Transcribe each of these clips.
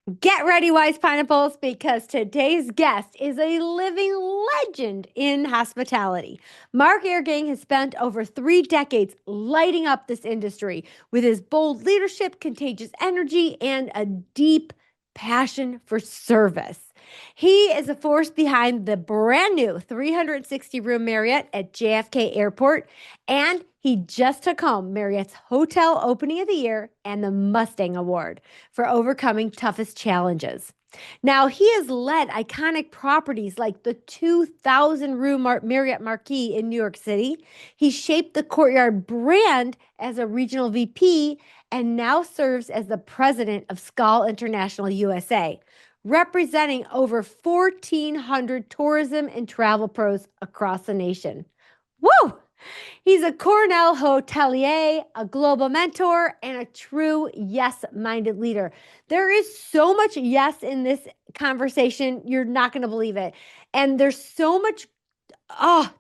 Get ready, Wise Pineapples, because today's guest is a living legend in hospitality. Mark Irgang has spent over 3 decades lighting up this industry with his bold leadership, contagious energy, and a deep passion for service. He is a force behind the brand new 360 room Marriott at JFK Airport, and he just took home Marriott's Hotel Opening of the Year and the Mustang Award for overcoming toughest challenges. Now, he has led iconic properties like the 2,000 room Marriott Marquis in New York City. He shaped the Courtyard brand as a regional VP and now serves as the president of Skull International USA, representing over 1,400 tourism and travel pros across the nation. Woo! He's a Cornell hotelier, a global mentor, and a true yes minded leader. There is so much yes in this conversation. You're not going to believe it. And there's so much,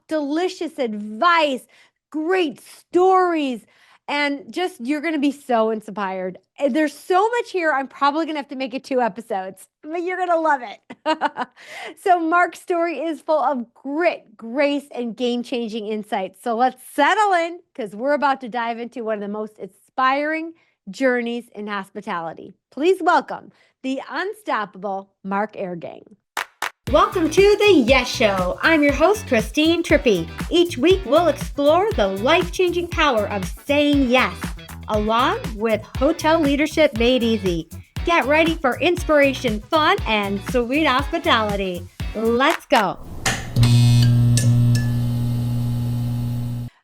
delicious advice, great stories, and just you're going to be so inspired. And there's so much here. I'm probably going to have to make it 2 episodes, but you're going to love it. So, Mark's story is full of grit, grace, and game changing insights. So, let's settle in because we're about to dive into one of the most inspiring journeys in hospitality. Please welcome the unstoppable Mark Irgang. Welcome to the Yes Show. I'm your host, Christine Trippi. Each week, we'll explore the life-changing power of saying yes, along with hotel leadership made easy. Get ready for inspiration, fun, and sweet hospitality. Let's go.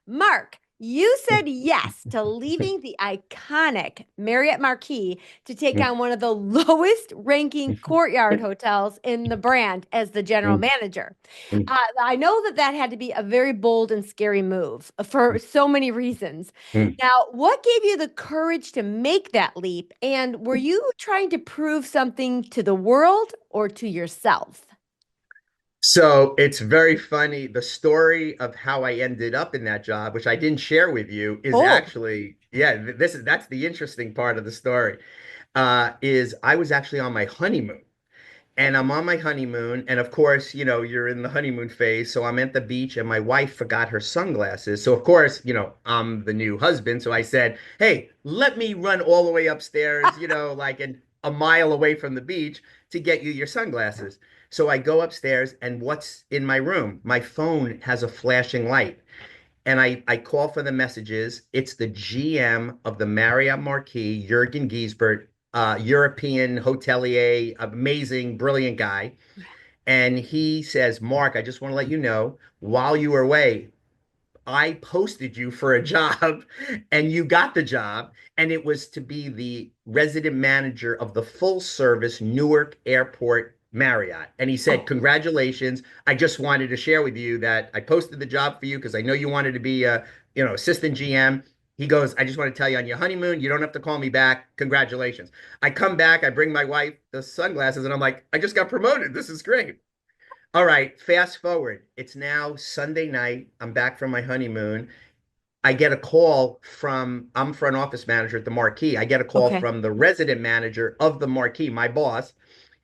Mark, you said yes to leaving the iconic Marriott Marquis to take on one of the lowest ranking Courtyard hotels in the brand as the general manager. I know that had to be a very bold and scary move for so many reasons. Now, what gave you the courage to make that leap? And were you trying to prove something to the world or to yourself? So it's very funny. The story of how I ended up in that job, which I didn't share with you, is Oh, actually, that's the interesting part of the story. Is I was actually on my honeymoon. And I'm on my honeymoon, and of course, you're in the honeymoon phase. So I'm at the beach, and my wife forgot her sunglasses. So of course, I'm the new husband. So I said, "Hey, let me run all the way upstairs, like a mile away from the beach to get you your sunglasses." So I go upstairs, and what's in my room? My phone has a flashing light, and I call for the messages. It's the GM of the Marriott Marquis, Jurgen Giesbert, European hotelier, amazing, brilliant guy. And he says, "Mark, I just want to let you know, while you were away, I posted you for a job and you got the job. And it was to be the resident manager of the full service Newark Airport Marriott." And he said, oh, "Congratulations. I just wanted to share with you that I posted the job for you because I know you wanted to be a, assistant GM." He goes, "I just want to tell you on your honeymoon, you don't have to call me back. Congratulations." I come back, I bring my wife the sunglasses, and I'm like, "I just got promoted. This is great." All right, fast forward. It's now Sunday night. I'm back from my honeymoon. I get a call from, I'm front office manager at the Marquis. I get a call okay. from the resident manager of the Marquis, my boss.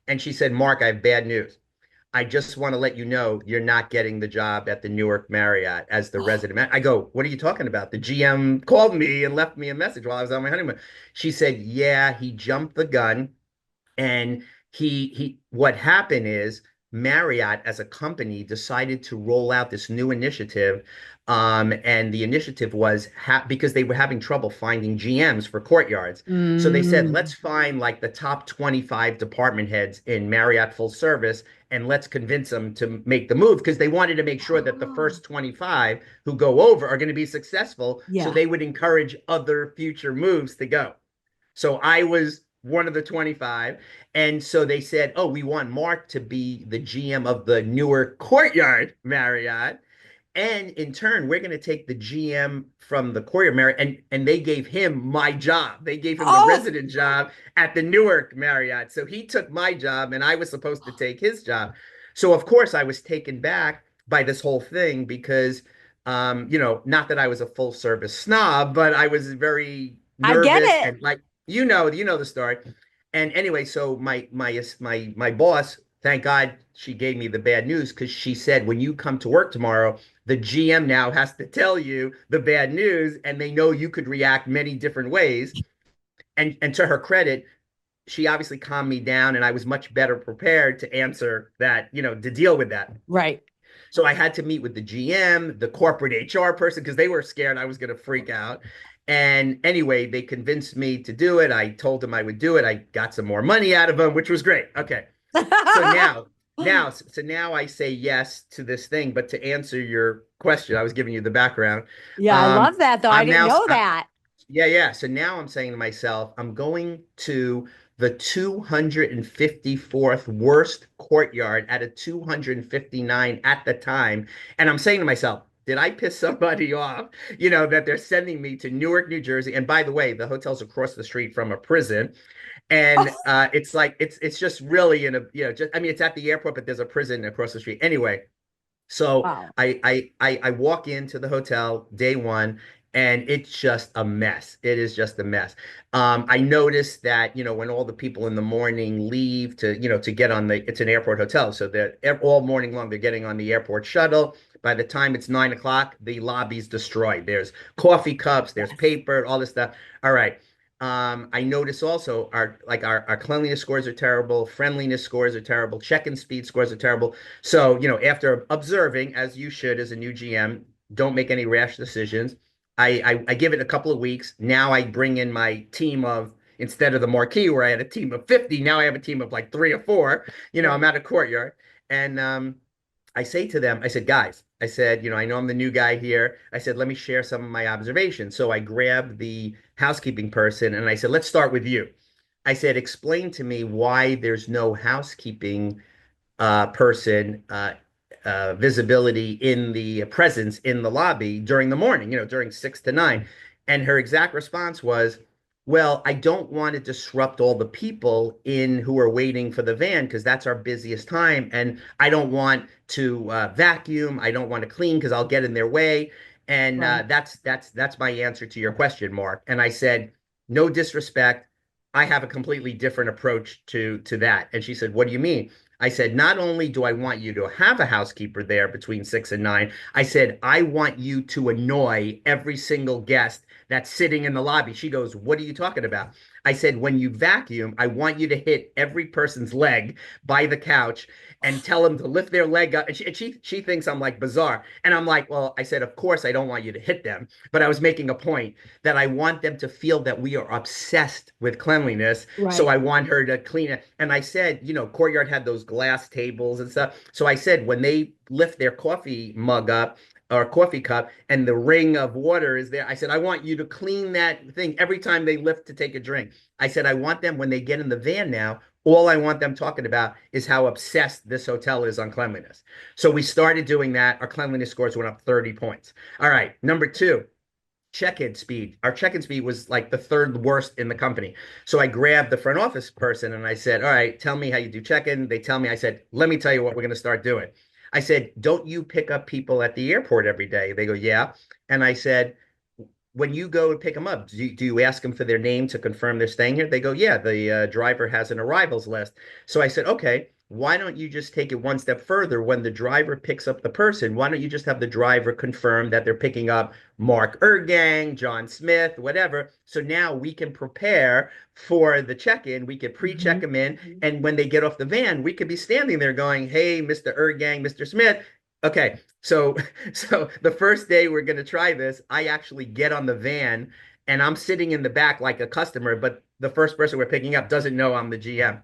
And she said, "Mark, I have bad news. I just want to let you know you're not getting the job at the Newark Marriott as the resident manager." I go, "What are you talking about? The GM called me and left me a message while I was on my honeymoon." She said, "Yeah, he jumped the gun, and what happened is Marriott as a company decided to roll out this new initiative. And the initiative was because they were having trouble finding GMs for courtyards. So they said, Mm. let's find like the top 25 department heads in Marriott full service, and let's convince them to make the move, because they wanted to make sure that the Oh, first 25 who go over are going to be successful. So yeah. they would encourage other future moves to go. So I was one of the 25. And so they said, "Oh, we want Mark to be the GM of the newer Courtyard Marriott. And in turn, we're going to take the GM from the Courtyard Marriott." And they gave him my job. They gave him the Oh, resident job at the Newark Marriott. So he took my job, and I was supposed to take his job. So, of course, I was taken back by this whole thing because, not that I was a full service snob, but I was very I get nervous it. and like, you know the story. And anyway, so my boss, thank God she gave me the bad news because she said when you come to work tomorrow, the GM now has to tell you the bad news, and they know you could react many different ways. And to her credit, she obviously calmed me down, and I was much better prepared to answer that, to deal with that. Right. So I had to meet with the GM, the corporate HR person, because they were scared I was going to freak out. And anyway, they convinced me to do it. I told them I would do it. I got some more money out of them, which was great. Okay. So now I say yes to this thing. But to answer your question, I was giving you the background. Yeah, I Um, love that though. I I'm didn't now, know that. yeah, yeah. So now I'm saying to myself, I'm going to the 254th worst courtyard out of 259 at the time. And I'm saying to myself, did I piss somebody off? That they're sending me to Newark, New Jersey. And by the way, the hotel's across the street from a prison. And it's like it's just really just I mean, it's at the airport, but there's a prison across the street. Anyway, so Wow. I walk into the hotel day one, and it's just a mess. It is just a mess. I noticed that, when all the people in the morning leave to get on it's an airport hotel. So they're all morning long, they're getting on the airport shuttle. By the time it's 9 o'clock, the lobby's destroyed. There's coffee cups, there's Yes. paper, all this stuff. All right. I notice also our cleanliness scores are terrible, friendliness scores are terrible, check-in speed scores are terrible. So, after observing, as you should as a new GM, don't make any rash decisions. I give it a couple of weeks. Now I bring in my team of, instead of the Marquis where I had a team of 50, now I have a team of like 3 or 4. I'm Right. at a Courtyard. And I say to them, I said, guys, I said, I know I'm the new guy here. I said, let me share some of my observations. So I grabbed the housekeeping person and I said, let's start with you. I said, explain to me why there's no housekeeping person visibility in the presence in the lobby during the morning, during 6 to 9. And her exact response was, well, I don't want to disrupt all the people in who are waiting for the van because that's our busiest time. And I don't want to vacuum. I don't want to clean because I'll get in their way. And Right. that's my answer to your question, Mark. And I said, no disrespect. I have a completely different approach to that. And she said, what do you mean? I said, not only do I want you to have a housekeeper there between 6 and 9, I said, I want you to annoy every single guest that's sitting in the lobby. She goes, what are you talking about? I said, when you vacuum, I want you to hit every person's leg by the couch and tell them to lift their leg up. And she thinks I'm like bizarre. And I'm like, well, I said, of course, I don't want you to hit them. But I was making a point that I want them to feel that we are obsessed with cleanliness. So Right. I want her to clean it. And I said, Courtyard had those glass tables and stuff. So I said, when they lift their coffee mug up or coffee cup and the ring of water is there, I said, I want you to clean that thing every time they lift to take a drink. I said, I want them when they get in the van now. All I want them talking about is how obsessed this hotel is on cleanliness. So we started doing that. Our cleanliness scores went up 30 points. All right. Number two, check-in speed. Our check-in speed was like the third worst in the company. So I grabbed the front office person and I said, all right, tell me how you do check-in. They tell me, I said, let me tell you what we're going to start doing. I said, don't you pick up people at the airport every day? They go, yeah. And I said, when you go and pick them up, do you ask them for their name to confirm they're staying here? They go, yeah, the driver has an arrivals list. So I said, okay, why don't you just take it one step further? When the driver picks up the person, why don't you just have the driver confirm that they're picking up Mark Irgang, John Smith, whatever. So now we can prepare for the check-in. We could pre-check Mhm. them in. Mhm. And when they get off the van, we could be standing there going, hey, Mr. Irgang, Mr. Smith. Okay, so the first day we're going to try this, I actually get on the van and I'm sitting in the back like a customer, but the first person we're picking up doesn't know I'm the GM.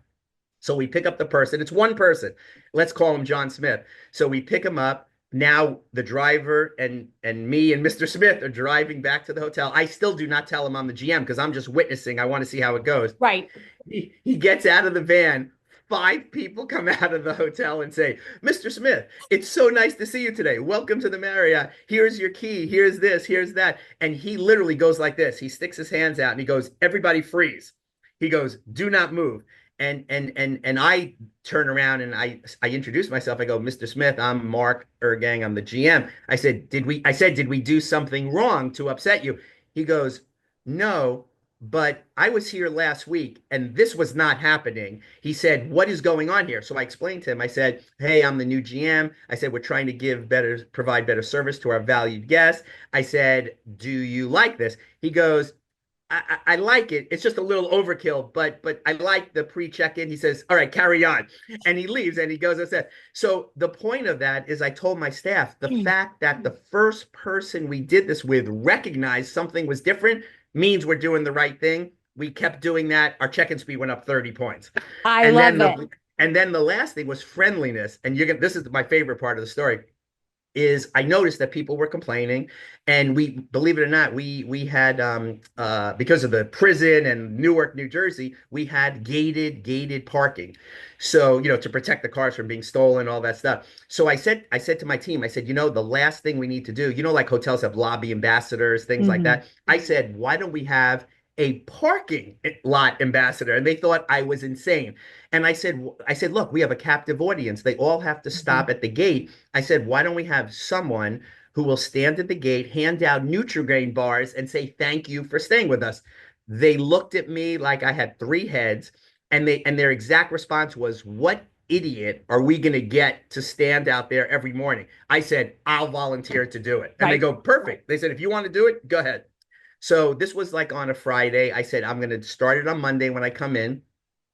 So we pick up the person. It's one person. Let's call him John Smith. So we pick him up. Now the driver and me and Mr. Smith are driving back to the hotel. I still do not tell him I'm the GM because I'm just witnessing. I want to see how it goes. Right. He gets out of the van. 5 people come out of the hotel and say, Mr. Smith, it's so nice to see you today. Welcome to the Marriott. Here's your key. Here's this. Here's that. And he literally goes like this. He sticks his hands out and he goes, everybody freeze. He goes, do not move. And I turn around and I introduce myself. I go, Mr. Smith, I'm Mark Irgang. I'm the GM. I said, did we do something wrong to upset you? He goes, no, but I was here last week and this was not happening. He said, what is going on here? So I explained to him, I said, hey, I'm the new GM. I said, we're trying to provide better service to our valued guests. I said, do you like this? He goes, I like it. It's just a little overkill, but I like the pre-check-in. He says, all right, carry on. And he leaves and he goes and says, so the point of that is I told my staff the fact that the first person we did this with recognized something was different means we're doing the right thing. We kept doing that. Our check-in speed went up 30 points. I And then love it. the last thing was friendliness. And this is my favorite part of the story is I noticed that people were complaining, and we, believe it or not, we had because of the prison and Newark, New Jersey, we had gated parking, so to protect the cars from being stolen, all that stuff. So I said to my team, I said, the last thing we need to do, like hotels have lobby ambassadors, things like Mhm. that. I said, why don't we have a parking lot ambassador? And they thought I was insane. And I said, look, we have a captive audience. They all have to Mhm. stop at the gate. I said, why don't we have someone who will stand at the gate, hand out Nutri-Grain bars, and say thank you for staying with us? They looked at me like I had three heads, and their exact response was, "What idiot are we going to get to stand out there every morning?" I said, "I'll volunteer to do it." And they Right. go, "Perfect." They said, "If you want to do it, go ahead." So this was like on a Friday. I said, "I'm going to start it on Monday when I come in."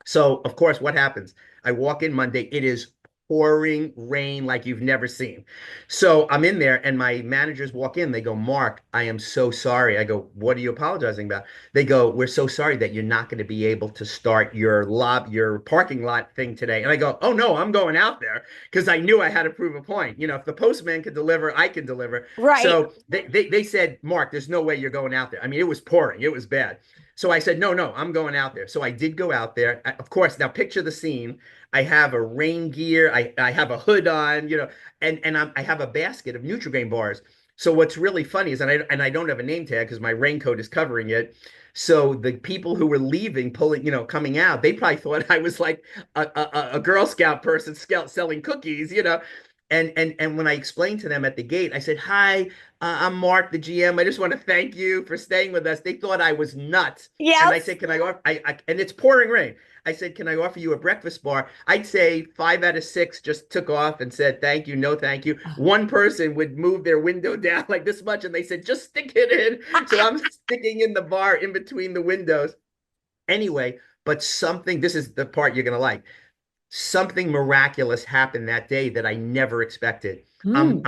So, of course, what happens? I walk in Monday, it is pouring rain like you've never seen. So I'm in there, and my managers walk in. They go, Mark, I am so sorry. I go, what are you apologizing about? They go, we're so sorry that you're not going to be able to start your parking lot thing today. And I go, oh no, I'm going out there because I knew I had to prove a point. If the postman could deliver, I can deliver. Right. So they said, Mark, there's no way you're going out there. I mean, it was pouring, it was bad. So I said, no, I'm going out there. So I did go out there. Of course, now picture the scene. I have a rain gear. I have a hood on, I have a basket of Nutri-Grain bars. So what's really funny is, and I don't have a name tag because my raincoat is covering it. So the people who were leaving, coming out, they probably thought I was like a Girl Scout person selling cookies. And when I explained to them at the gate, I said, "Hi, I'm Mark, the GM. I just want to thank you for staying with us." They thought I was nuts. And I Yes. said, "Can I go?" And it's pouring rain. I said, "Can I offer you a breakfast bar?" I'd say 5 out of 6 just took off and said, "Thank you, no, thank you." One person would move their window down like this much, and they said, "Just stick it in." So I'm sticking in the bar in between the windows. Anyway, but this is the part you're gonna like. Something miraculous happened that day that I never expected. Mm.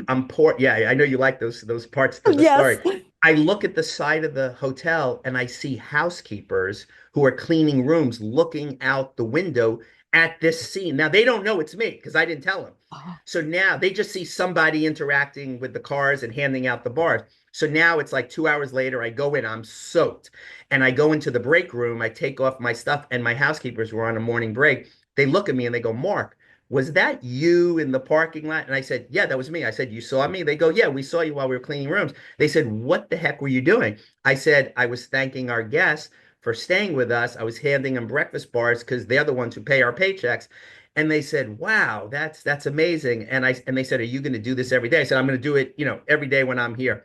I'm poor. Yeah, I know you like those parts to the Yes. story. I look at the side of the hotel and I see housekeepers who are cleaning rooms looking out the window at this scene. Now they don't know it's me because I didn't tell them. Oh. So now they just see somebody interacting with the cars and handing out the bars. So now it's like 2 hours later, I go in, I'm soaked, and I go into the break room. I take off my stuff, and my housekeepers were on a morning break. They look at me and they go, Mark, was that you in the parking lot? And I said, yeah, that was me. I said, you saw me? They go, yeah, we saw you while we were cleaning rooms. They said, what the heck were you doing? I said, I was thanking our guests for staying with us. I was handing them breakfast bars because they're the ones who pay our paychecks. And they said, wow, that's amazing. And they said, are you going to do this every day? I said, I'm going to do it, every day when I'm here.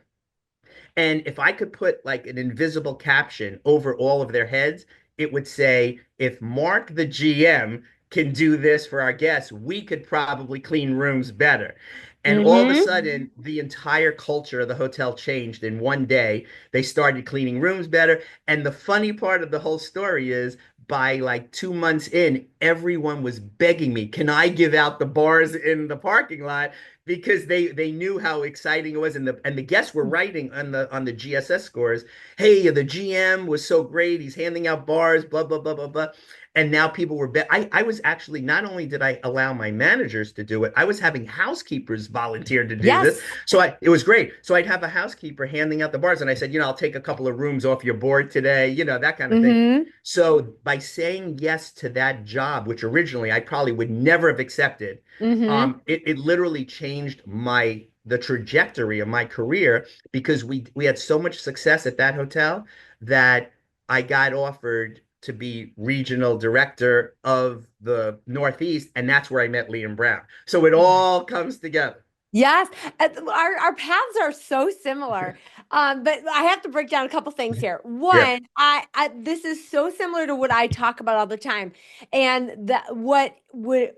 And if I could put like an invisible caption over all of their heads, it would say, if Mark, the GM, can do this for our guests, we could probably clean rooms better. And all of a Mm-hmm. sudden, the entire culture of the hotel changed in one day. They started cleaning rooms better. And the funny part of the whole story is by like 2 months in, everyone was begging me, can I give out the bars in the parking lot? Because they knew how exciting it was, and the guests were writing on the GSS scores, hey, the GM was so great, he's handing out bars, blah blah blah blah blah. And now people were I was actually, not only did I allow my managers to do it, I was having housekeepers volunteer to do this. Yes. So it was great. So I'd have a housekeeper handing out the bars, and I said, I'll take a couple of rooms off your board today, that kind of thing. Mm-hmm. So by saying yes to that job, which originally I probably would never have accepted, Mm-hmm. it literally changed the trajectory of my career, because we had so much success at that hotel that I got offered to be regional director of the Northeast, and that's where I met Liam Brown. So it all comes together. Yes, our paths are so similar. But I have to break down a couple things here. Yeah. One, I this is so similar to what I talk about all the time, and that what would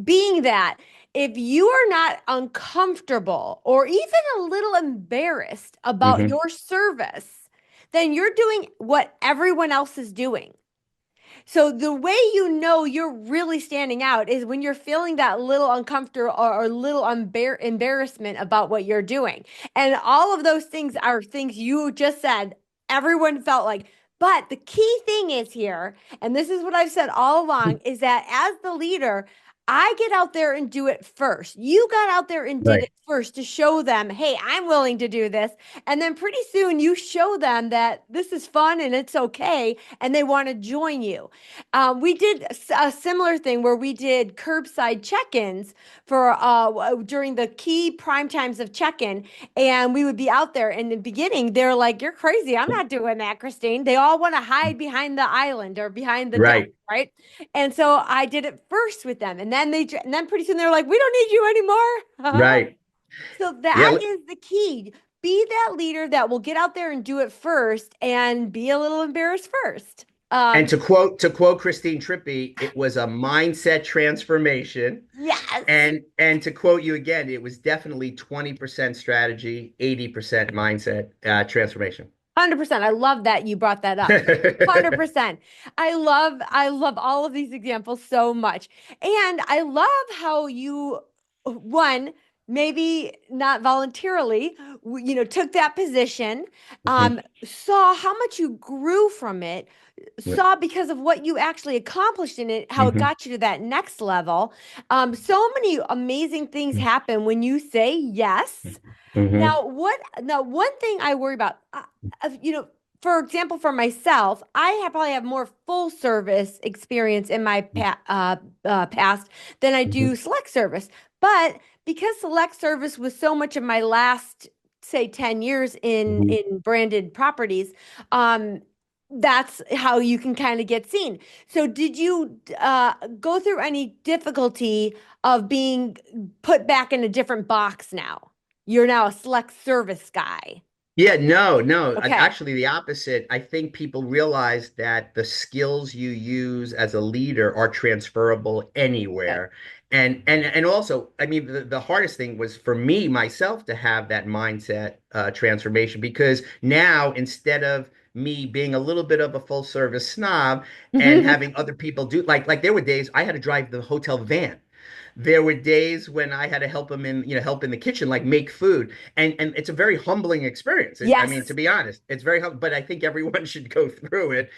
being that if you are not uncomfortable or even a little embarrassed about Hmm. your service, then you're doing what everyone else is doing. So the way you know you're really standing out is when you're feeling that little uncomfortable or little embarrassment about what you're doing. And all of those things are things you just said everyone felt like. But the key thing is here, and this is what I've said all along, is that as the leader, I get out there and do it first. You got out there and did Right. it first to show them, hey, I'm willing to do this. And then pretty soon you show them that this is fun and it's okay, and they want to join you. We did a similar thing where we did curbside check-ins for during the key prime times of check-in, and we would be out there. In the beginning, they're like, "You're crazy! I'm not doing that, Christine." They all want to hide behind the island or behind the desk, Right. right? And so I did it first with them, and then and then pretty soon they're like, "We don't need you anymore." Right. So Yeah. that is the key. Be that leader that will get out there and do it first, and be a little embarrassed first. And to quote Christine Trippi, it was a mindset transformation. Yes. And to quote you again, it was definitely 20% strategy, 80% mindset transformation. 100%. I love that you brought that up. 100%. I love all of these examples so much. And I love how you one maybe not voluntarily took that position, Mhm. saw how much you grew from it, saw because of what you actually accomplished in it, how it Mhm. got you to that next level. So many amazing things happen when you say yes. Mhm. Now one thing I worry about, for example, for myself, probably have more full service experience in my past than I do Mhm. select service. But because select service was so much of my last, say, 10 years Mhm. in branded properties, um, that's how you can kind of get seen. So did you go through any difficulty of being put back in a different box now? You're now a select service guy. Yeah, no, no. Okay. Actually, the opposite. I think people realize that the skills you use as a leader are transferable Good. anywhere. And also, I mean, the hardest thing was for me myself to have that mindset transformation because now instead of me being a little bit of a full service snob and having other people do like there were days I had to drive the hotel van. There were days when I had to help him in, help in the kitchen, like make food. And it's a very humbling experience. I mean, to Yes. be honest, it's very hum but I think everyone should go through it.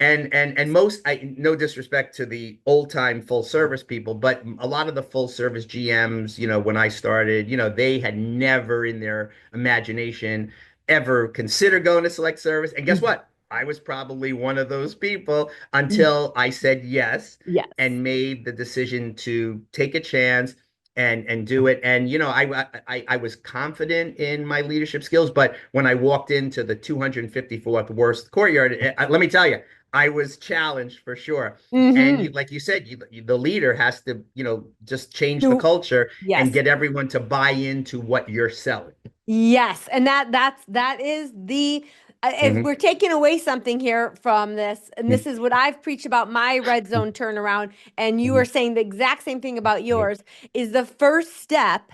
And most, no disrespect to the old time full service people, but a lot of the full service GMs, when I started, they had never in their imagination ever considered going to select service. And guess what? I was probably one of those people until I said yes Yes. and made the decision to take a chance and do it. And I was confident in my leadership skills, but when I walked into the 254th worst courtyard, let me tell you, I was challenged for sure. And Hmm. like you said, the leader has to, just change the You, culture and yes. get everyone to buy into what you're selling. Yes, and that is the if Hmm. we're taking away something here from this, and this is what I've preached about my red zone turnaround, and you are Hmm. saying the exact same thing about yours, is the first step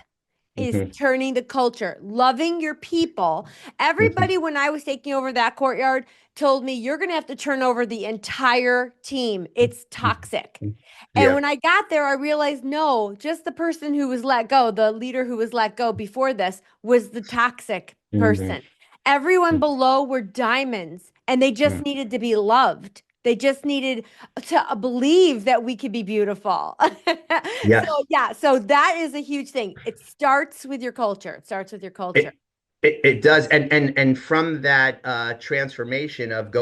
is Hmm. turning the culture, loving your people. Hmm. Everybody, when I was taking over that courtyard, told me you're going to have to turn over the entire team. It's toxic. And Yeah. when I got there, I realized no, just the person who was let go, the leader who was let go before this was the toxic Hmm. person. Everyone below were diamonds and they just needed to be loved. They just needed to believe that we could be beautiful. So, Yes. yeah, so that is a huge thing. It starts with your culture. It starts with your culture. It does, and from that transformation of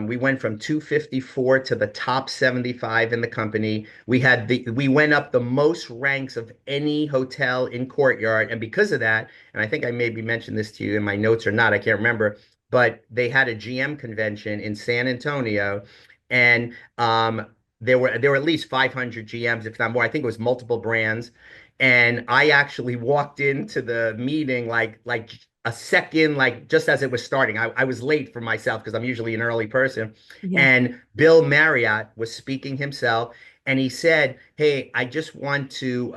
we went from 254 to the top 75 in the company. We went up the most ranks of any hotel in Courtyard, and because of that, and I think I maybe mentioned this to you in my notes or not, I can't remember, but they had a GM convention in San Antonio, and there were at least 500 GMs, if not more. I think it was multiple brands. And I actually walked into the meeting like a second, like just as it was starting. I was late for myself because I'm usually an early person. Yeah. And Bill Marriott was speaking himself, and he said, "Hey, I just want to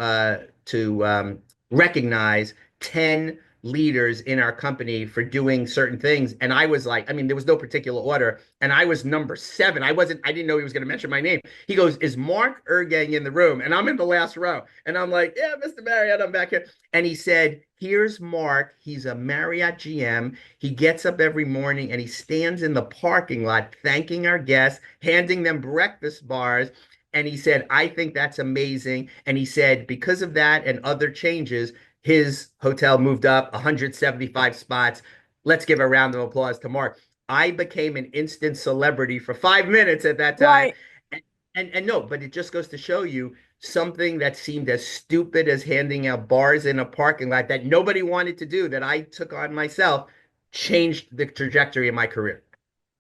recognize 10 leaders in our company for doing certain things." And I was like, I mean, there was no particular order, and I was number 7. I didn't know he was going to mention my name. He goes, "Is Mark Irgang in the room?" And I'm in the last row, and I'm like, "Yeah, Mr. Marriott, I'm back here." And he said, "Here's Mark. He's a Marriott GM. He gets up every morning and he stands in the parking lot thanking our guests, handing them breakfast bars." And he said, "I think that's amazing." And he said, because of that and other changes, his hotel moved up 175 spots. Let's give a round of applause to Mark. I became an instant celebrity for 5 minutes at that time. Right. And no, but it just goes to show you something that seemed as stupid as handing out bars in a parking lot that nobody wanted to do, that I took on myself, changed the trajectory of my career.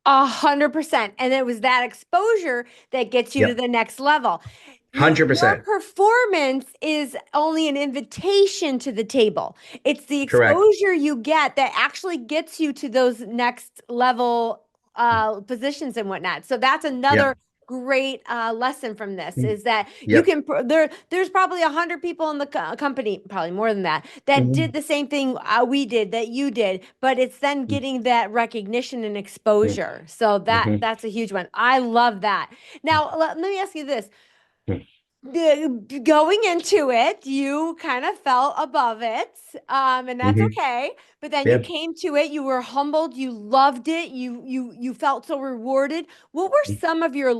100%. And it was that exposure that gets you to Yep. the next level. Your 100%. performance is only an invitation to the table. It's the Correct. exposure you get that actually gets you to those next level positions and whatnot. So that's Yep. another great lesson from this is that you Yep. can there's probably 100 people in the company, probably more than that, that did Mhm. the same thing we did, that you did, but it's then getting that recognition and exposure. So Mhm. that's a huge one. I love that. Now let me ask you this, going into it, you kind of felt above it, and that's Mhm. okay. But then you Yep. came to it, you were humbled, you loved it, you felt so rewarded. What were some of your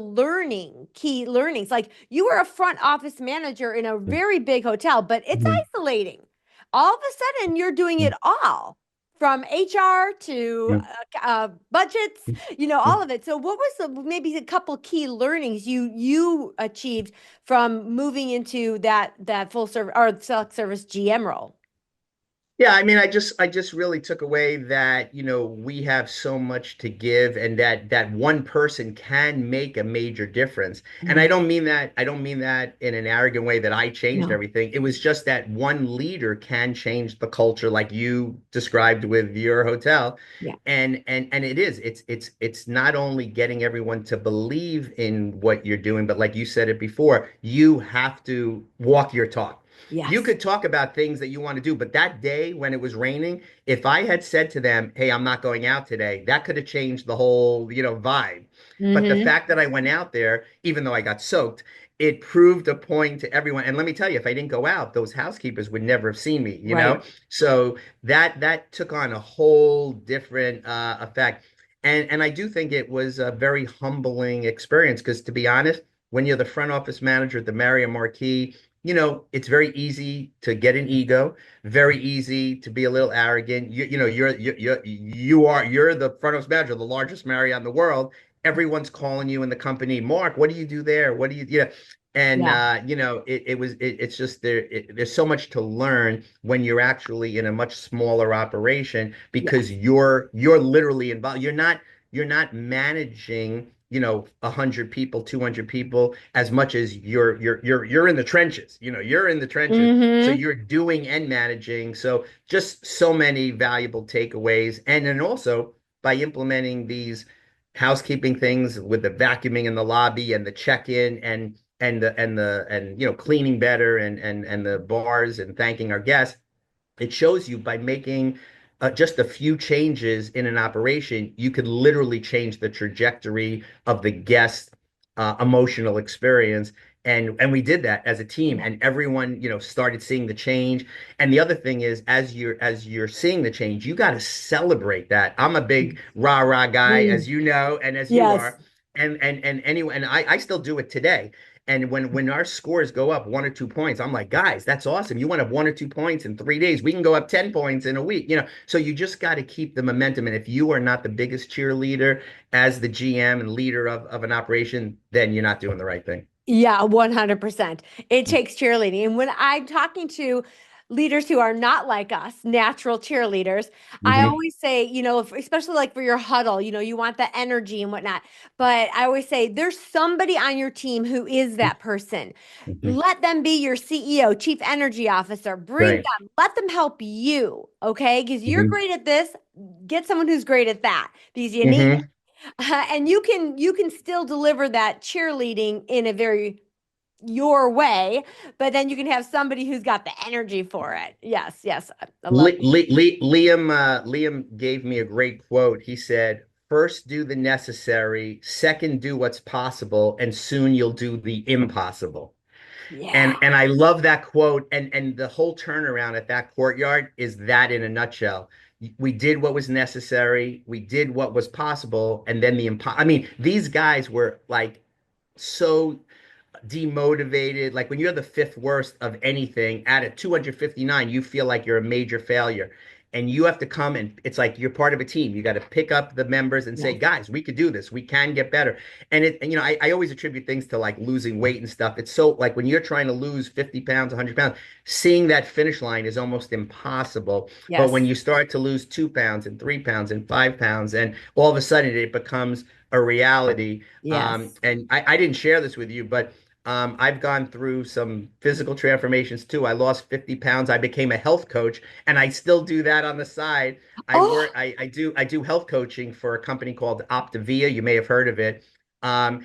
key learnings? Like you were a front office manager in a very big hotel, but it's Mhm. isolating. All of a sudden, you're doing it all. From HR to budgets, all of it. So, what was maybe a couple key learnings you achieved from moving into that full service or select service GM role? Yeah, I mean, I just really took away that, we have so much to give, and that one person can make a major difference. And Mhm. I don't mean that in an arrogant way that I changed No. everything. It was just that one leader can change the culture like you described with your hotel. Yeah. And it's not only getting everyone to believe in what you're doing, but like you said it before, you have to walk your talk. You Yes. could talk about things that you want to do, but that day when it was raining, if I had said to them, "Hey, I'm not going out today," that could have changed the whole, vibe. But the Mm-hmm. fact that I went out there, even though I got soaked, it proved a point to everyone. And let me tell you, if I didn't go out, those housekeepers would never have seen me, you Right. know? So that took on a whole different effect. And I do think it was a very humbling experience because, to be honest, when you're the front office manager at the Marriott Marquis, it's very easy to get an ego, very easy to be a little arrogant. You're the front office manager, the largest Marriott in the world. Everyone's calling you in the company, "Mark, what do you do there? What do you?" And Yeah. it's just there's so much to learn when you're actually in a much smaller operation because Yes. you're literally involved. You're not managing 100 people, 200 people, as much as you're in the trenches. You're in the trenches, so Mm-hmm. you're doing and managing. So just so many valuable takeaways. And then also by implementing these housekeeping things with the vacuuming in the lobby and the check-in and cleaning better and the bars and thanking our guests, it shows you by making just a few changes in an operation, you could literally change the trajectory of the guest emotional experience. And we did that as a team, Yeah. and everyone started seeing the change. And the other thing is, as you're seeing the change, you got to celebrate that. I'm a big rah rah guy, Mm. as you know, and as you Yes. are. And anyway, and I still do it today. And when our scores go up 1 or 2 points, I'm like, "Guys, that's awesome. You went up 1 or 2 points in 3 days. We can go up 10 points in a week." So you just got to keep the momentum. And if you are not the biggest cheerleader as the GM and leader of an operation, then you're not doing the right thing. Yeah, 100%. It takes cheerleading. And when I'm talking to leaders who are not like us, natural cheerleaders, I Hmm. always say, especially like for your huddle, you want the energy and whatnot. But I always say there's somebody on your team who is that person. Hmm. Let them be your CEO, chief energy officer. Bring Right. them, let them help you, okay? Because you're Hmm. great at this. Get someone who's great at that because you need Hmm. it. And you can still deliver that cheerleading in a very your way, but then you can have somebody who's got the energy for it. Yes, yes. I love that. Liam gave me a great quote. He said, "First, do the necessary. Second, do what's possible, and soon you'll do the impossible." Yeah. And I love that quote. And the whole turnaround at that courtyard is that in a nutshell. We did what was necessary. We did what was possible, and then I mean, these guys were like so demotivated. Like when you're the fifth worst of anything at a 259, you feel like you're a major failure. And you have to come and it's like you're part of a team. You got to pick up the members and say, Yes. guys, we could do this. We can get better. And I always attribute things to like losing weight and stuff. It's so like when you're trying to lose 50 pounds, 100 pounds, seeing that finish line is almost impossible. But when Yes. you start to lose 2 pounds and 3 pounds and 5 pounds, and all of a sudden it becomes a reality. Yes. And I didn't share this with you, but I've gone through some physical transformations too. I lost 50 pounds. I became a health coach, and I still do that on the side. Oh, I do health coaching for a company called Optavia. You may have heard of it. And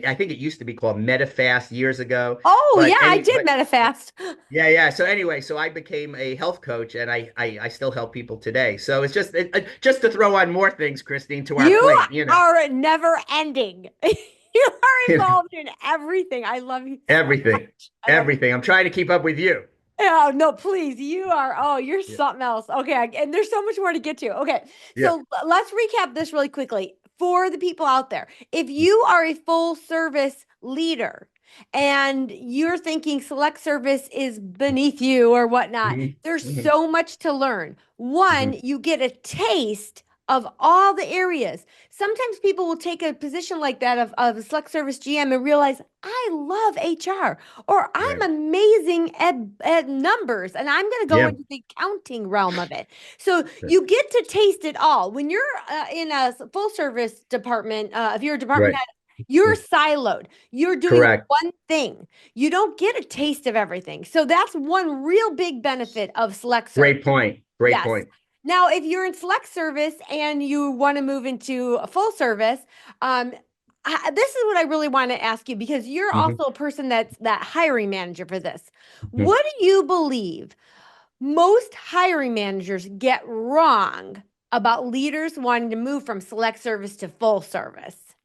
I think it used to be called MetaFast years ago. oh yeah, I did But MetaFast. yeah, yeah. So anyway, so I became a health coach, and I still help people today. So it's just to throw on more things, Christine, to our You plate. are never ending. You are You know, involved in everything. I love you so everything, much. I love you. everything. I'm trying to keep up with you. Oh, no, please. You are, oh, you're Yeah. something else. Okay. And there's so much more to get to. Okay. Yeah. So let's recap this really quickly for the people out there. If you are a full service leader and you're thinking select service is beneath you or whatnot, Mhm. there's Mhm. so much to learn. One, Mhm. you get a taste of all the areas. Sometimes people will take a position like that of a select service GM and realize, I love HR or I'm Right. amazing at numbers and I'm going to go Yeah. into the accounting realm of it. So Right. you get to taste it all. When you're in a full service department, if you're a department Right. head, you're Mm. siloed. You're doing Correct. one thing. You don't get a taste of everything. So that's one real big benefit of select service. Great point. Great Yes. point. Now, if you're in select service and you want to move into a full service, um, this is what I really want to ask you because you're Mhm. also a person that's that hiring manager for this. Mhm. What do you believe most hiring managers get wrong about leaders wanting to move from select service to full service?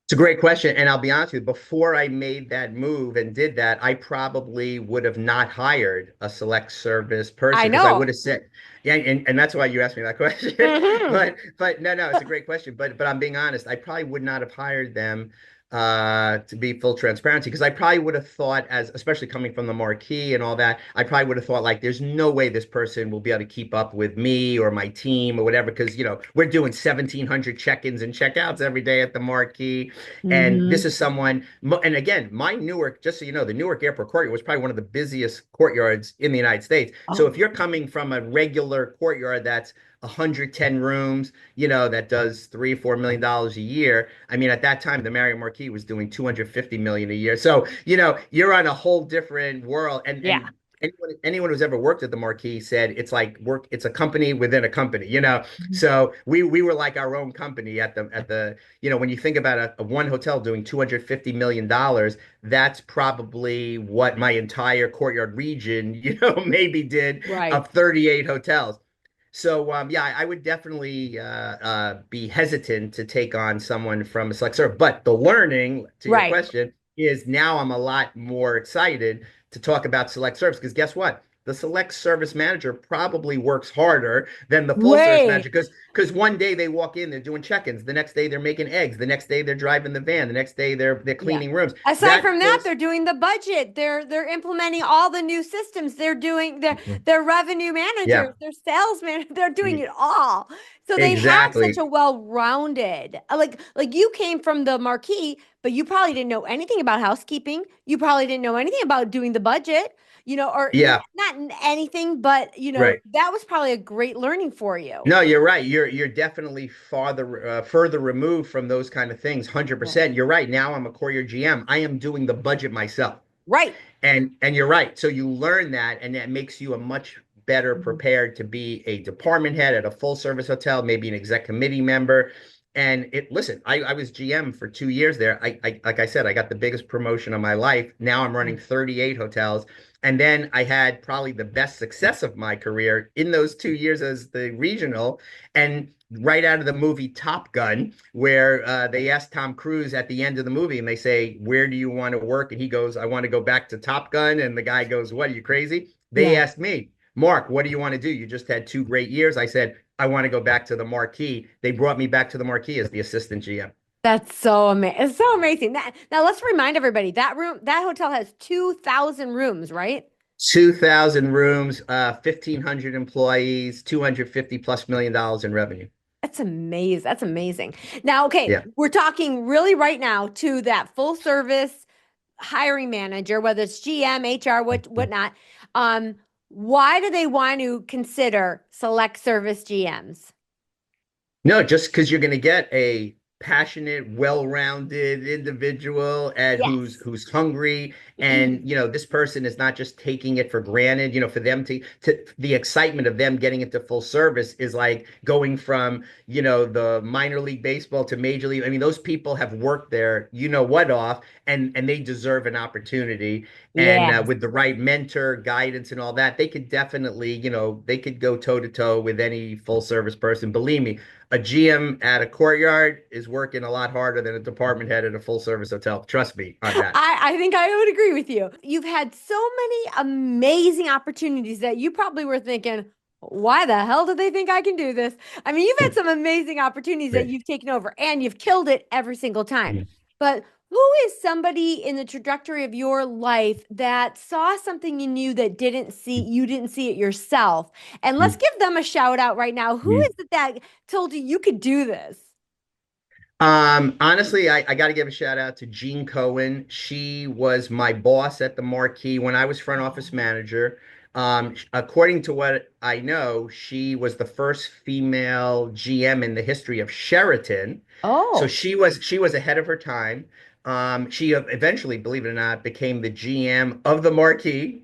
It's a great question. And I'll be honest with you, before I made that move and did that, I probably would have not hired a select service I person because I would know. have said, yeah, and that's why you asked me that question. Hmm. But no, it's a great question. But I'm being honest, I probably would not have hired them to be full transparency because I probably would have thought as especially coming from the marquee and all that, I probably would have thought like there's no way this person will be able to keep up with me or my team or whatever because we're doing 1,700 check-ins and check-outs every day at the marquee. And this Hmm. is someone, and again, my Newark, just so you know, the Newark Airport Courtyard was probably one of the busiest courtyards in the United States. So if Oh, you're coming from a regular courtyard that's 110 rooms, that does $3 or $4 million a year. I mean, at that time, the Marriott Marquis was doing 250 million a year. So, you're on a whole different world. And yeah. and anyone who's ever worked at the Marquis said it's like work, it's a company within a company. So we were like our own company at the when you think about a one hotel doing $250 million, that's probably what my entire Courtyard region, maybe did Right. of 38 hotels. So yeah, I would definitely be hesitant to take on someone from a select service. But the learning, to your Right. question, is now I'm a lot more excited to talk about select service because guess what? The select service manager probably works harder than the full service Way. manager because one day they walk in, they're doing check-ins, the next day they're making eggs, the next day they're driving the van, the next day they're Yeah. cleaning rooms. Aside That from that, full they're doing the budget. They're implementing all the new systems. They're doing their revenue managers, yeah, their sales man. They're doing it all. So they have such exactly. a well-rounded, like you came from the marquee, but you probably didn't know anything about housekeeping. You probably didn't know anything about doing the budget, or Yeah, not anything, but right. that was probably a great learning for you. No, you're right. You're definitely further removed from those kind of things. Yeah. 100%. You're right. Now I'm a Courtyard GM. I am doing the budget myself. Right. And you're right. So you learn that, and that makes you a much better Mhm. prepared to be a department head at a full service hotel, maybe an exec committee member. And listen, I was GM for 2 years there. Like I said, I got the biggest promotion of my life. Now I'm running 38 hotels. And then I had probably the best success of my career in those 2 years as the regional. And right out of the movie Top Gun, where they asked Tom Cruise at the end of the movie and they say, "Where do you want to work?" And he goes, "I want to go back to Top Gun." And the guy goes, "What, are you crazy?" They Yeah. asked me, "Mark, what do you want to do? You just had 2 great years." I said, "I want to go back to the Marquis." They brought me back to the Marquis as the assistant GM. That's so amazing. It's so amazing. Now let's remind everybody that hotel has 2,000 rooms, right? 2,000 rooms, 1,500 employees, 250 plus $1 million in revenue. That's amazing. That's amazing. Now, okay, Yeah. we're talking really right now to that full service hiring manager, whether it's GM, HR, whatnot. Um, why do they want to consider select service GMs? No, just because you're going to get a passionate, well-rounded individual and who's Yes. who's hungry, and this person is not just taking it for granted. For them to the excitement of them getting into full service is like going from the minor league baseball to major league. I mean, those people have worked there, what off, and they deserve an opportunity. And Yes. with the right mentor, guidance, and all that, they could definitely, they could go toe to toe with any full service person. Believe me, a GM at a Courtyard is working a lot harder than a department head at a full service hotel. Trust me on that. I think I would agree with you. You've had so many amazing opportunities that you probably were thinking, why the hell do they think I can do this? I mean, you've had some amazing opportunities that you've taken over and you've killed it every single time. But who is somebody in the trajectory of your life that saw something in you that you didn't see it yourself? And let's give them a shout out right now. Who is it that told you you could do this? Honestly, I got to give a shout out to Jean Cohen. She was my boss at the Marquis when I was front office manager. According to what I know, she was the first female GM in the history of Sheraton. So Oh, she was ahead of her time. She eventually, believe it or not, became the GM of the Marquis.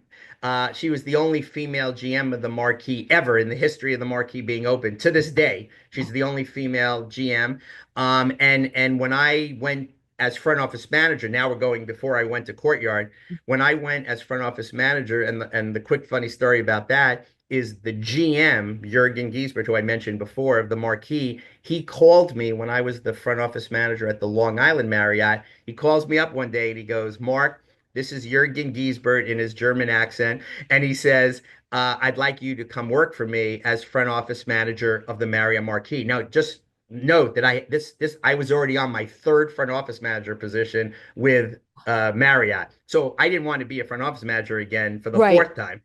She was the only female GM of the Marquis ever in the history of the Marquis being open. To this day, she's the only female GM. And when I went as front office manager, now we're going before I went to Courtyard. When I went as front office manager, and the quick funny story about that is the GM, Jurgen Giesbert, who I mentioned before of the Marquis, he called me when I was the front office manager at the Long Island Marriott. He calls me up one day and he goes, "Mark, this is Jurgen Giesbert in his German accent." And he says, "I'd like you to come work for me as front office manager of the Marriott Marquis." Now, just note that I was already on my third front office manager position with Marriott. So I didn't want to be a front office manager again for the right. fourth time.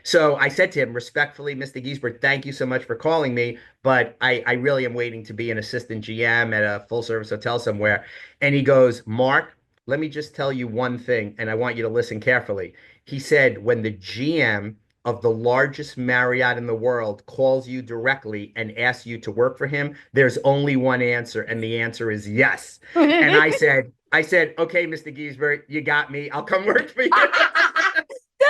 So I said to him respectfully, "Mr. Giesbert, thank you so much for calling me, but I really am waiting to be an assistant GM at a full service hotel somewhere." And he goes, "Mark, let me just tell you one thing, and I want you to listen carefully." He said, "When the GM of the largest Marriott in the world calls you directly and asks you to work for him, there's only one answer, and the answer is yes." And I said, "Okay, Mr. Giesbert, you got me. I'll come work for you."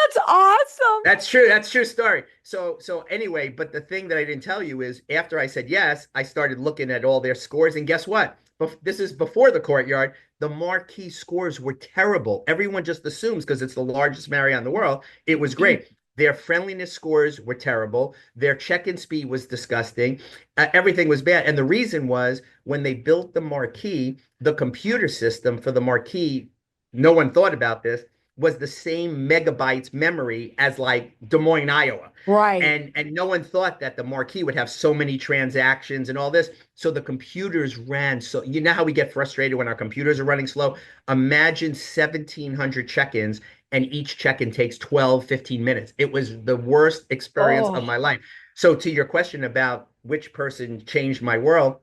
That's awesome. That's true. That's true story. So anyway, but the thing that I didn't tell you is after I said yes, I started looking at all their scores, and guess what? This is before the Courtyard. The Marquee scores were terrible. Everyone just assumes because it's the largest Marriott in the world, it was great. Their friendliness scores were terrible. Their check-in speed was disgusting. Everything was bad. And the reason was when they built the Marquee, the computer system for the Marquee, no one thought about this, was the same megabytes memory as like Des Moines, Iowa. Right. And no one thought that the Marquee would have so many transactions and all this. So the computers ran. So you know how we get frustrated when our computers are running slow? Imagine 1,700 check-ins and each check-in takes 12, 15 minutes. It was the worst experience of Oh, my life. So to your question about which person changed my world,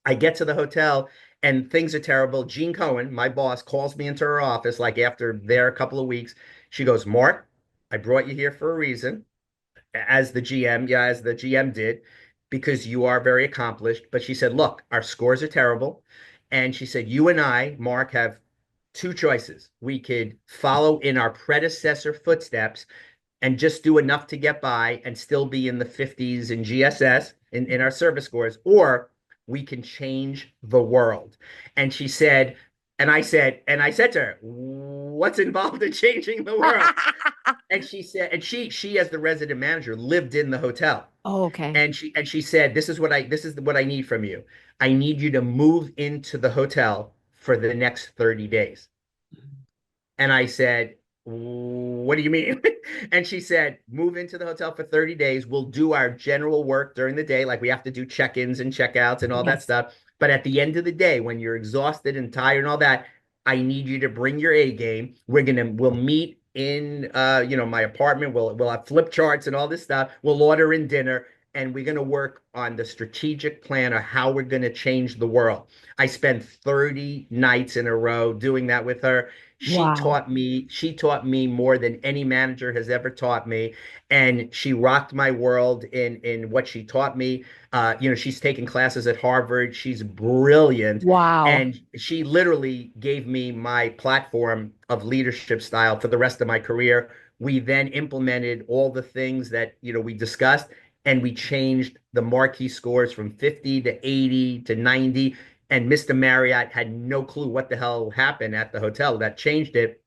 I get to the hotel and things are terrible. Jean Cohen, my boss, calls me into her office like after there a couple of weeks. She goes, Mark, I brought you here for a reason, as the GM, yeah, as the GM did, because you are very accomplished. But she said, look, our scores are terrible. And she said, you and I, Mark, have two choices. We could follow in our predecessor footsteps and just do enough to get by and still be in the 50s in GSS in our service scores, or we can change the world. And she said, and I said to her, what's involved in changing the world? And she said, and she as the resident manager lived in the hotel. Oh, okay. And she said, this is what I need from you. I need you to move into the hotel for the next 30 days. And I said, what do you mean? And she said, move into the hotel for 30 days. We'll do our general work during the day. Like we have to do check-ins and check-outs and all that Yes. stuff. But at the end of the day, when you're exhausted and tired and all that, I need you to bring your A game. We'll meet in my apartment. We'll have flip charts and all this stuff. We'll order in dinner and we're going to work on the strategic plan of how we're going to change the world. I spent 30 nights in a row doing that with her. Wow. She taught me more than any manager has ever taught me. And she rocked my world in what she taught me. She's taken classes at Harvard. She's brilliant. Wow. And she literally gave me my platform of leadership style for the rest of my career. We then implemented all the things that, we discussed, and we changed the marquee scores from 50 to 80 to 90. And Mr. Marriott had no clue what the hell happened at the hotel that changed it.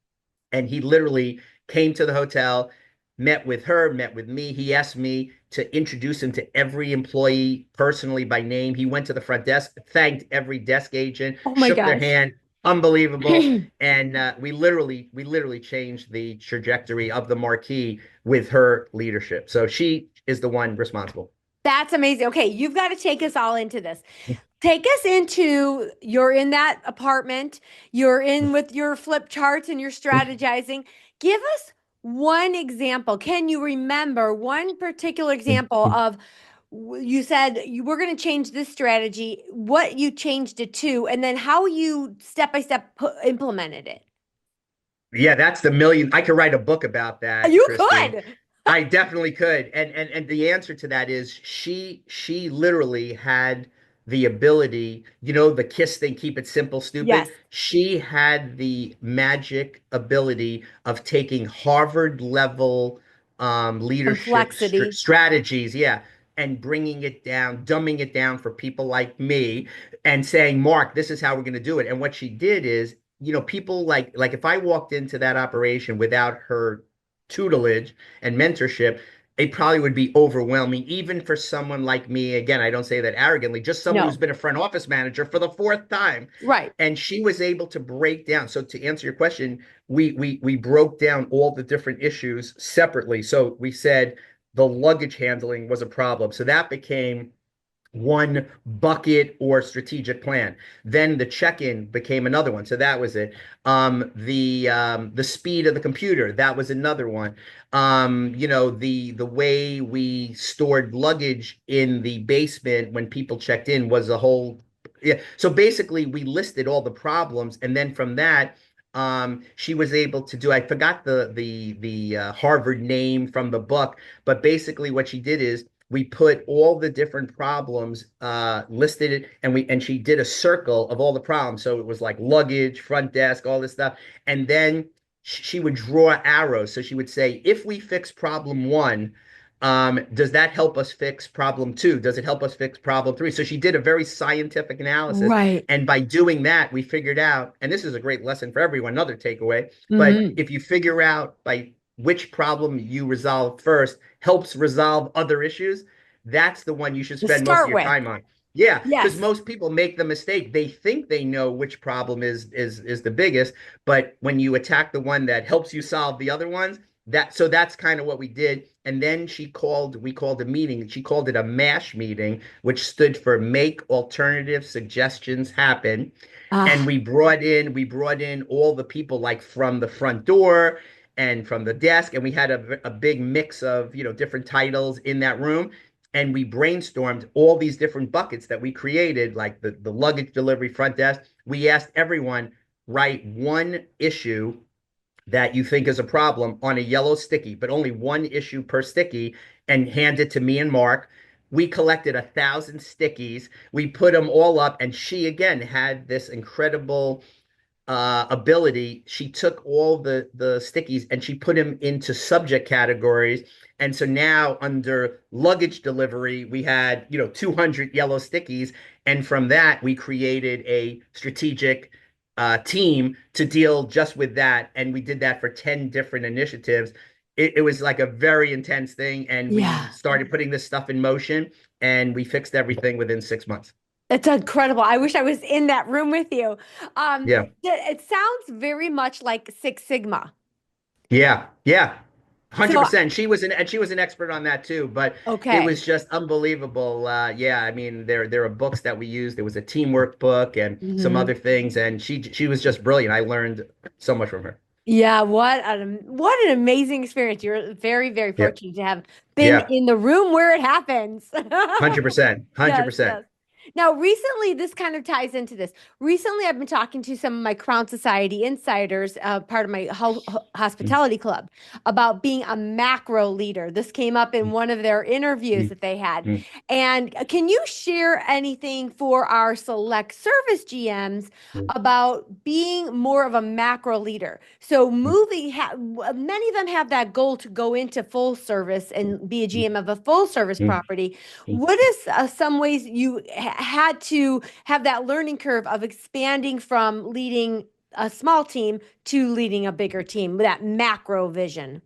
And he literally came to the hotel, met with her, met with me. He asked me to introduce him to every employee personally by name. He went to the front desk, thanked every desk agent, Oh my shook their gosh. hand. Unbelievable. And we literally changed the trajectory of the marquee with her leadership. So she is the one responsible. That's amazing. Okay, you've got to take us all into this. Take us into you're in that apartment, you're in with your flip charts and you're strategizing. Give us one example. Can you remember one particular example of you said you were going to change this strategy, what you changed it to, and then how you step by step implemented it? Yeah, that's the million. I could write a book about that, You Christy. could. I definitely could. And the answer to that is she literally had the ability, the KISS thing, keep it simple, stupid. Yes. She had the magic ability of taking Harvard level leadership Complexity. strategies, yeah, and bringing it down, dumbing it down for people like me and saying, Mark, this is how we're going to do it. And what she did is, people like if I walked into that operation without her tutelage and mentorship, it probably would be overwhelming, even for someone like me. Again, I don't say that arrogantly, just someone who's No. been a front office manager for the fourth time. Right. And she was able to break down. So to answer your question, we broke down all the different issues separately. So we said the luggage handling was a problem. So that became one bucket or strategic plan. Then the check-in became another one. So that was it. The speed of the computer, that was another one. The way we stored luggage in the basement when people checked in was a whole, yeah. So basically we listed all the problems, and then from that she was able to do, I forgot the Harvard name from the book, but basically what she did is we put all the different problems listed it, and she did a circle of all the problems. So it was like luggage, front desk, all this stuff. And then she would draw arrows. So she would say, if we fix problem one, does that help us fix problem two? Does it help us fix problem three? So she did a very scientific analysis. Right. And by doing that, we figured out, and this is a great lesson for everyone, another takeaway, but Hmm. if you figure out by which problem you resolve first helps resolve other issues, that's the one you should To spend most of start your with. time on. Yeah, because Yes. most people make the mistake. They think they know which problem is the biggest, but when you attack the one that helps you solve the other ones, that's kind of what we did. And then we called a meeting. She called it a MASH meeting, which stood for Make Alternative Suggestions Happen. And Ah, we brought in all the people, like from the front door and from the desk, and we had a big mix of different titles in that room. and we brainstormed all these different buckets that we created, like the luggage delivery front desk. We asked everyone, write one issue that you think is a problem on a yellow sticky, but only one issue per sticky, and hand it to me and Mark. We collected 1,000 stickies. We put them all up, and she again had this incredible ability. She took all the stickies and she put them into subject categories. And so now under luggage delivery, we had, 200 yellow stickies. And from that, we created a strategic team to deal just with that. And we did that for 10 different initiatives. It was like a very intense thing. And we Yeah. started putting this stuff in motion, and we fixed everything within 6 months. It's incredible. I wish I was in that room with you. Yeah. It sounds very much like Six Sigma. Yeah, yeah, So, 100%. She was an expert on that too, but it okay. was just unbelievable. Yeah, I mean, there are books that we used. There was a teamwork book and some Mhm. other things, and she was just brilliant. I learned so much from her. Yeah, what an amazing experience. You're very, very Yeah, fortunate to have been yeah, in the room where it happens. 100%, Yes, 100%. yes. Now, recently, this kind of ties into this. Recently, I've been talking to some of my Crown Society insiders, part of my hospitality club, about being a macro leader. This came up in one of their interviews that they had. And can you share anything for our select service GMs about being more of a macro leader? So, many of them have that goal to go into full service and be a GM of a full service property. What is some ways you had to have that learning curve of expanding from leading a small team to leading a bigger team, that macro vision?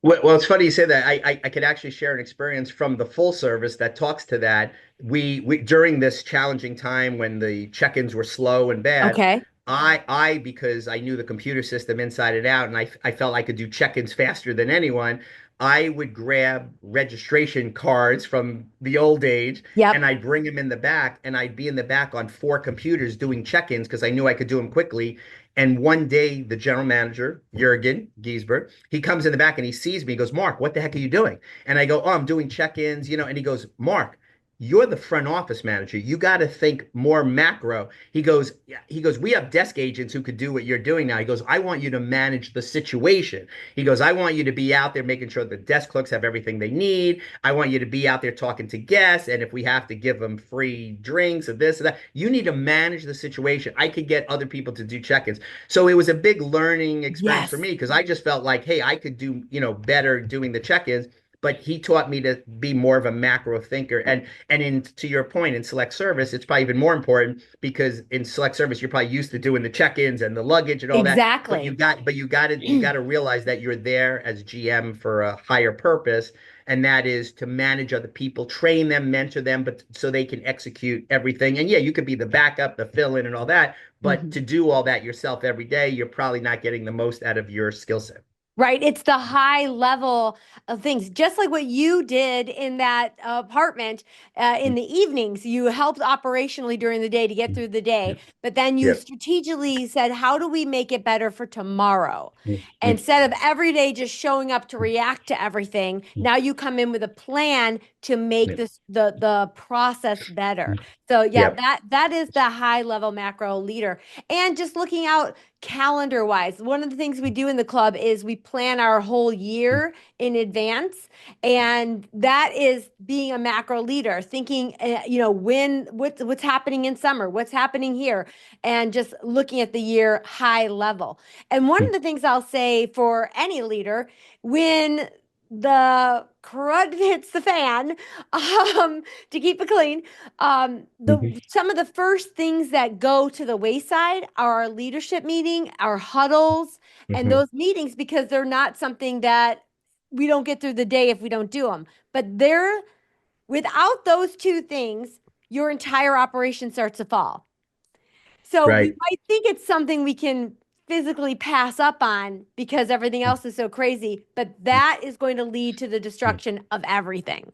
Well, it's funny you say that. I could actually share an experience from the full service that talks to that. We during this challenging time when the check-ins were slow and bad, Okay. I because I knew the computer system inside and out, and I felt I could do check-ins faster than anyone. I would grab registration cards from the old age, and Yep. I'd bring them in the back, and I'd be in the back on four computers doing check-ins because I knew I could do them quickly. And one day, the general manager, Jurgen Giesberg, he comes in the back and he sees me. He goes, Mark, what the heck are you doing? And I go, oh, I'm doing check-ins, and he goes, Mark, you're the front office manager. You got to think more macro. He goes, we have desk agents who could do what you're doing now. He goes, I want you to manage the situation. He goes, I want you to be out there making sure the desk clerks have everything they need. I want you to be out there talking to guests. And if we have to give them free drinks or this or that, you need to manage the situation. I could get other people to do check-ins. So it was a big learning experience for Yes. me because I just felt like, hey, I could do, better doing the check-ins. But he taught me to be more of a macro thinker. And in to your point, in select service, it's probably even more important because in select service, you're probably used to doing the check-ins and the luggage and all that. But Exactly. you got to realize that you're there as GM for a higher purpose, and that is to manage other people, train them, mentor them, but so they can execute everything. And yeah, you could be the backup, the fill-in, and all that. But Mhm. to do all that yourself every day, you're probably not getting the most out of your skill set. Right. It's the high level of things, just like what you did in that apartment in the evenings. You helped operationally during the day to get through the day, Yep. but then you Yep. strategically said, how do we make it better for tomorrow? Yep. Instead of every day just showing up to react to everything, now you come in with a plan to make Yep. the process better. So yeah, Yep. that is the high level macro leader. And just looking out calendar wise, one of the things we do in the club is we plan our whole year in advance. And that is being a macro leader, thinking, what's happening in summer, what's happening here, and just looking at the year high level. And one of the things I'll say for any leader, when the crud hits the fan, to keep it clean, the some of the first things that go to the wayside are our leadership meeting, our huddles, and Mhm. those meetings because they're not something that we don't get through the day if we don't do them. But they're without those two things, your entire operation starts to fall. So we Right. might think it's something we can physically pass up on because everything else is so crazy, but that is going to lead to the destruction of everything.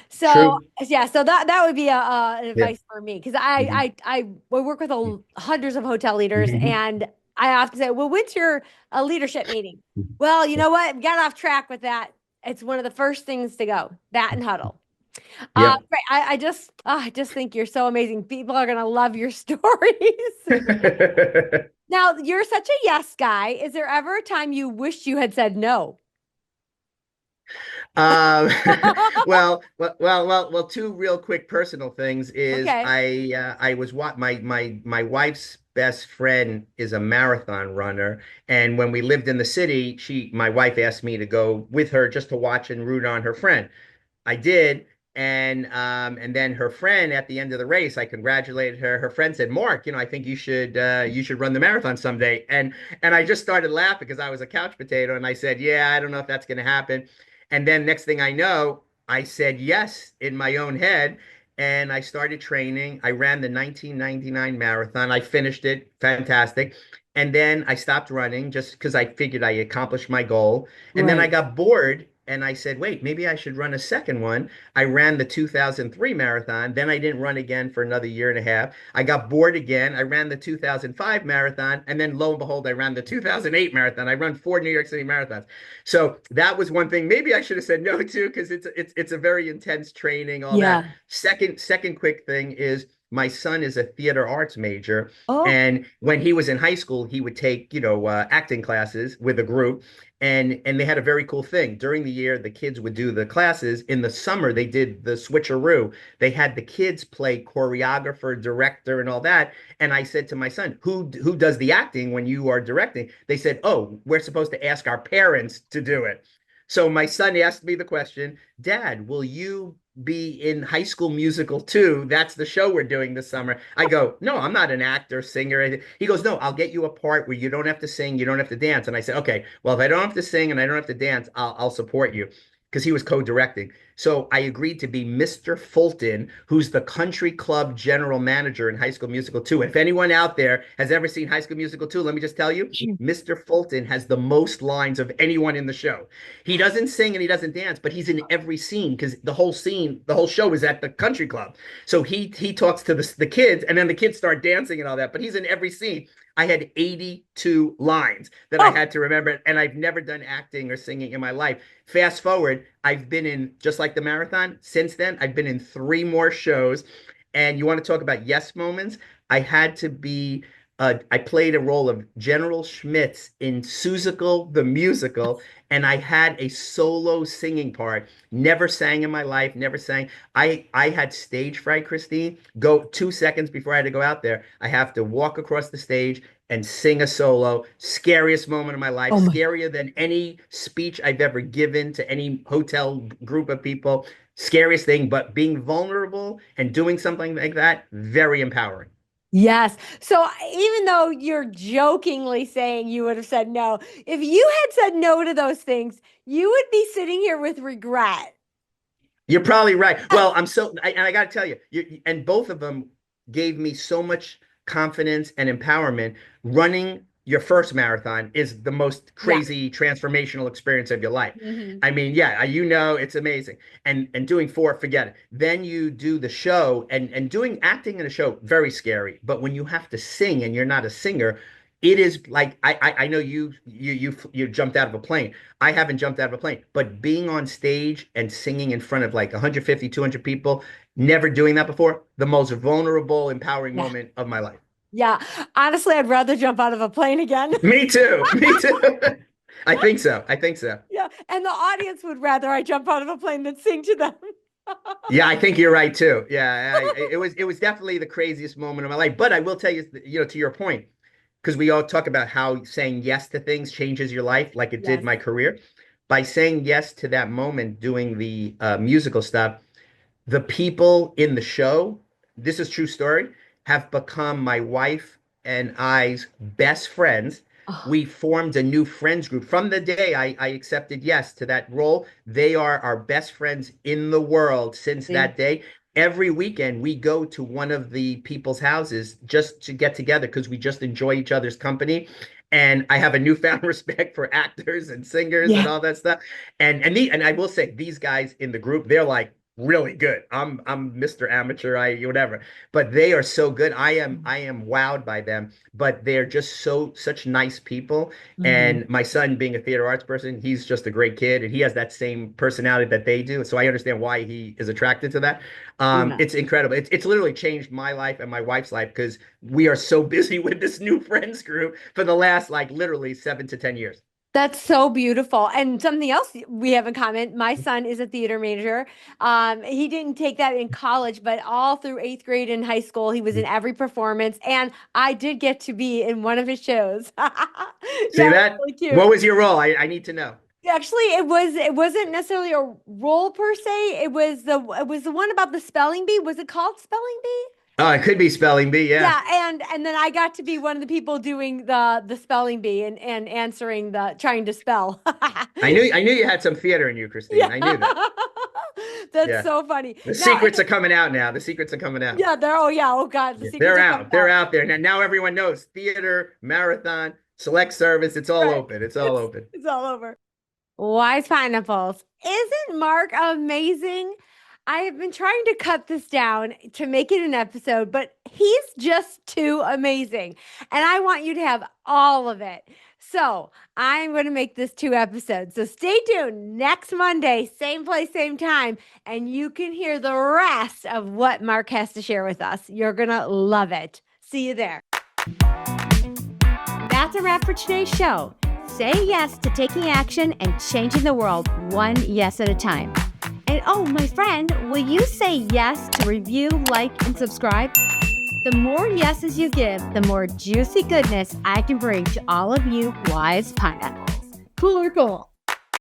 So True. yeah, so that would be an Yeah. advice for me because Mhm. I work with hundreds of hotel leaders, Mhm. and I often say, well, when's your leadership meeting? Well, you know what? Got off track with that, It's one of the first things to go. That and huddle. Yep. Right. I just think you're so amazing. People are gonna love your stories. Now, you're such a yes guy. Is there ever a time you wish you had said no? Um, well, two real quick personal things is Okay. I was what my wife's best friend is a marathon runner, and when we lived in the city, my wife asked me to go with her just to watch and root on her friend. I did. And then her friend at the end of the race, I congratulated her. Her friend said, "Mark, I think you should run the marathon someday." And I just started laughing because I was a couch potato, and I said, "Yeah, I don't know if that's going to happen." And then next thing I know, I said yes in my own head, and I started training. I ran the 1999 marathon. I finished it, fantastic. And then I stopped running just because I figured I accomplished my goal. And then I Right. got bored and I said, wait, maybe I should run a second one. I ran the 2003 marathon. Then I didn't run again for another year and a half. I got bored again. I ran the 2005 marathon. And then lo and behold, I ran the 2008 marathon. I run 4 New York City marathons. So that was one thing maybe I should have said no to because it's a very intense training, all that. Yeah. Second quick thing is my son is a theater arts major. Oh, And when he was in high school, he would take, acting classes with a group. And they had a very cool thing. During the year, the kids would do the classes. In the summer, they did the switcheroo. They had the kids play choreographer, director, and all that. And I said to my son, who does the acting when you are directing? They said, oh, we're supposed to ask our parents to do it. So my son asked me the question, Dad, will you be in High School Musical 2? That's the show we're doing this summer. I go, no, I'm not an actor, singer. He goes, no, I'll get you a part where you don't have to sing, you don't have to dance. And I said, okay, well, if I don't have to sing and I don't have to dance, I'll support you because he was co-directing. So I agreed to be Mr. Fulton, who's the country club general manager in High School Musical 2. If anyone out there has ever seen High School Musical 2, let me just tell you, Mr. Fulton has the most lines of anyone in the show. He doesn't sing and he doesn't dance, but he's in every scene because the whole show is at the country club. So he talks to the kids, and then the kids start dancing and all that. But he's in every scene. I had 82 lines that I oh, had to remember, and I've never done acting or singing in my life. Fast forward, I've been in just like the marathon. Since then, I've been in 3 more shows. And you want to talk about yes moments? I had to be I played a role of General Schmitz in Seussical the musical, and I had a solo singing part. Never sang in my life, never sang. I had stage fright, Christine. Go 2 seconds before I had to go out there. I have to walk across the stage and sing a solo. Scariest moment of my life, oh my. scarier than any speech I've ever given to any hotel group of people. Scariest thing, but being vulnerable and doing something like that, very empowering. Yes. So even though you're jokingly saying you would have said no, if you had said no to those things, you would be sitting here with regret. You're probably right. Well, and I got to tell you, and both of them gave me so much confidence and empowerment. Running your first marathon is the most Yeah. crazy transformational experience of your life. Hmm. I mean, yeah, it's amazing. And doing 4, forget it. Then you do the show and doing acting in a show, very scary. But when you have to sing and you're not a singer, it is like I know you jumped out of a plane. I haven't jumped out of a plane, but being on stage and singing in front of like 150, 200 people, never doing that before, the most vulnerable, empowering Yeah. moment of my life. Yeah. Honestly, I'd rather jump out of a plane again. Me too. Me too. I think so. I think so. Yeah. And the audience would rather I jump out of a plane than sing to them. Yeah, I think you're right too. Yeah, it was definitely the craziest moment of my life. But I will tell you, to your point, because we all talk about how saying yes to things changes your life, like it did Yes. my career. By saying yes to that moment, doing the musical stuff, the people in the show, this is true story, have become my wife and I's best friends. Oh, We formed a new friends group. From the day I accepted yes to that role, they are our best friends in the world since see? that day. Every weekend, we go to one of the people's houses just to get together because we just enjoy each other's company. And I have a newfound respect for actors and singers and Yeah. all that stuff. And I will say, these guys in the group, they're like, really good. I'm Mr. Amateur, I whatever. But they are so good. I am wowed by them, but they're just such nice people. Mhm. And my son being a theater arts person, he's just a great kid and he has that same personality that they do. So I understand why he is attracted to that. Yeah. It's incredible. It's literally changed my life and my wife's life because we are so busy with this new friends group for the last like literally 7 to 10 years. That's so beautiful. And something else we have in common, my son is a theater major. He didn't take that in college, but all through eighth grade and high school, he was in every performance. And I did get to be in one of his shows. See Yeah, it was that? really What cute. was your role? I need to know. Actually, it wasn't necessarily a role per se. It was the one about the spelling bee. Was it called Spelling Bee? Oh, it could be spelling bee. Yeah. Yeah, and then I got to be one of the people doing the spelling bee and answering the trying to spell. I knew you had some theater in you, Yeah. Christine. I knew that. That's Yeah. so funny. The Now, secrets are coming out now. The secrets are coming out. yeah, they're oh yeah, oh God, the Yeah. secrets They're are coming out. They're out. out there. Now everyone knows theater, marathon, select service. It's all Right. open. It's all open. It's all over. Wise pineapples. Isn't Mark amazing? I have been trying to cut this down to make it an episode, but he's just too amazing. And I want you to have all of it. So I'm going to make this 2 episodes. So stay tuned next Monday, same place, same time, and you can hear the rest of what Mark has to share with us. You're going to love it. See you there. That's a wrap for today's show. Say yes to taking action and changing the world one yes at a time. And oh, my friend, will you say yes to review, like, and subscribe? The more yeses you give, the more juicy goodness I can bring to all of you wise pineapples. Cool or cool?